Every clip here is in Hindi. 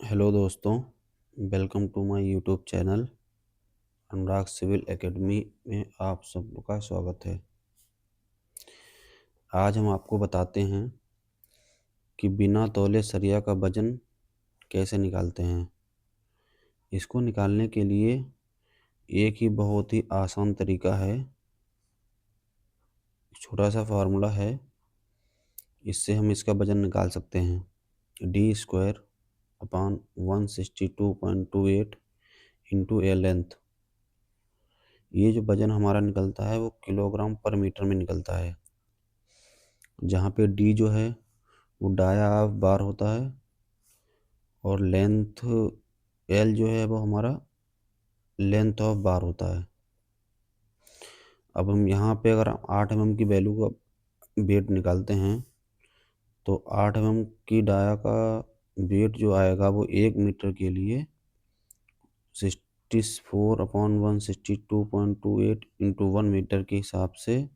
हेलो दोस्तों, welcome to my YouTube channel Anurag civil academy में आप सबका स्वागत है। आज हम आपको बताते हैं कि बिना तौले सरिया का वजन कैसे निकालते हैं। इसको निकालने के लिए एक ही बहुत ही आसान तरीका है, छोटा सा फार्मूला है। इससे हम इसका वजन निकाल सकते हैं। d² अपॉन 162.28 इंटू ए लेंथ। ये जो वजन हमारा निकलता है वो किलोग्राम पर मीटर में निकलता है, जहाँ पे डी जो है वो डाया ऑफ बार होता है और लेंथ एल जो है वो हमारा लेंथ ऑफ बार होता है। अब हम यहाँ पे अगर 8 mm की वैल्यू का वेट निकालते हैं तो 8 mm की डाया का वेट जो आएगा वो 1 मीटर के लिए 64/162.28 इंटू 1 मीटर के हिसाब से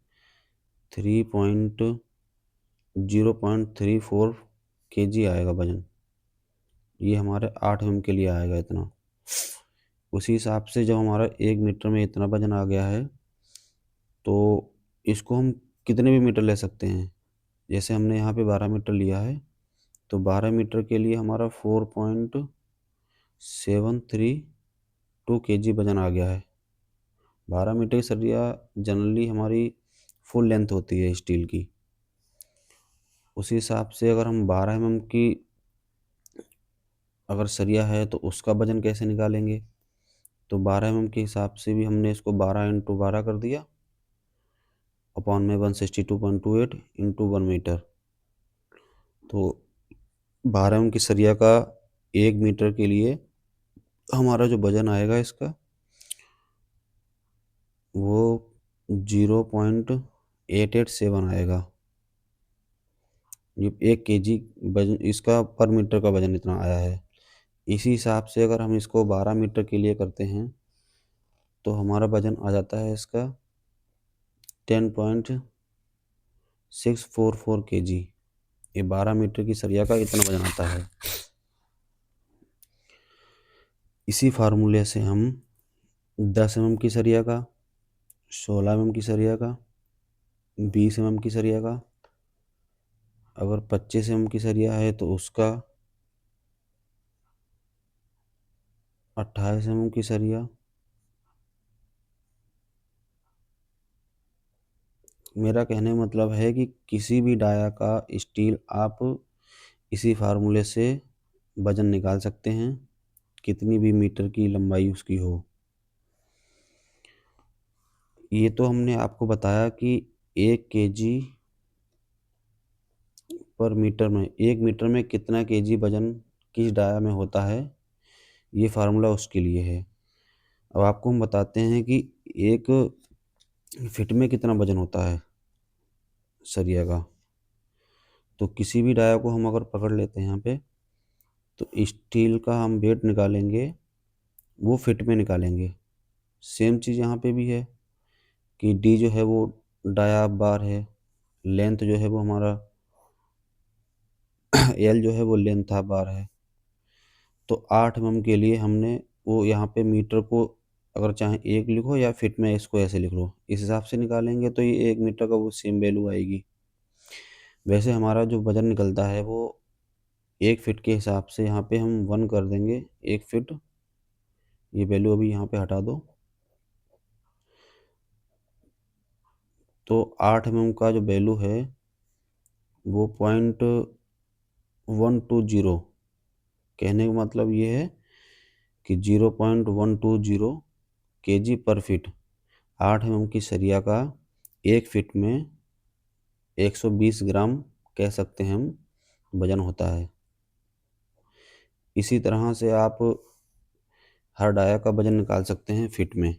0.34 kg आएगा वजन। ये हमारे 8 mm के लिए आएगा इतना। उसी हिसाब से जब हमारा 1 मीटर में इतना वजन आ गया है तो इसको हम कितने भी मीटर ले सकते हैं। जैसे हमने यहाँ पे 12 मीटर लिया है तो 12 मीटर के लिए हमारा 4.732 kg वजन आ गया है। 12 मीटर की सरिया जनरली हमारी फुल लेंथ होती है स्टील की। उसी हिसाब से अगर हम 12 mm की अगर सरिया है तो उसका वजन कैसे निकालेंगे, तो 12 mm के हिसाब से भी हमने इसको 12 इंटू 12 कर दिया अपॉन में 162.28 इंटू 1 मीटर। तो 12 mm की सरिया का 1 मीटर के लिए हमारा जो वजन आएगा इसका वो 0.887 आएगा। ये 1 kg वजन इसका पर मीटर का वजन इतना आया है। इसी हिसाब से अगर हम इसको 12 मीटर के लिए करते हैं तो हमारा वजन आ जाता है इसका 10.644 kg। ये 12 मीटर की सरिया का इतना वजन आता है। इसी फार्मूले से हम 10 mm की सरिया का, 16 mm की सरिया का, 20 mm की सरिया का, अगर 25 mm की सरिया है तो उसका, 28 mm की सरिया, मेरा कहने का मतलब है कि किसी भी डाया का स्टील आप इसी फार्मूले से वजन निकाल सकते हैं, कितनी भी मीटर की लंबाई उसकी हो। ये तो हमने आपको बताया कि 1 kg पर मीटर में 1 मीटर में कितना kg वजन किस डाया में होता है, ये फार्मूला उसके लिए है। अब आपको हम बताते हैं कि एक फिट में कितना वजन होता है सरिया का। तो किसी भी डाया को हम अगर पकड़ लेते हैं यहाँ पे तो स्टील का हम वेट निकालेंगे वो फिट में निकालेंगे। सेम चीज़ यहाँ पे भी है कि डी जो है वो डाया बार है, लेंथ जो है वो हमारा एल जो है वो लेंथ ऑफ बार है। तो 8 mm के लिए हमने वो यहाँ पे मीटर को अगर चाहे 1 लिखो या फिट में इसको ऐसे लिख लो, इस हिसाब से निकालेंगे तो ये 1 मीटर का वो सेम वैल्यू आएगी। वैसे हमारा जो वजन निकलता है वो 1 फिट के हिसाब से यहाँ पे हम 1 कर देंगे। 1 फिट ये वैल्यू अभी यहाँ पे हटा दो। तो 8 mm का जो वैल्यू है वो 0.120, कहने का मतलब ये है कि 0.120 kg पर फिट। 8 mm की सरिया का 1 फिट में 120 ग्राम कह सकते हैं हम वजन होता है। इसी तरह से आप हर डाया का वजन निकाल सकते हैं फिट में।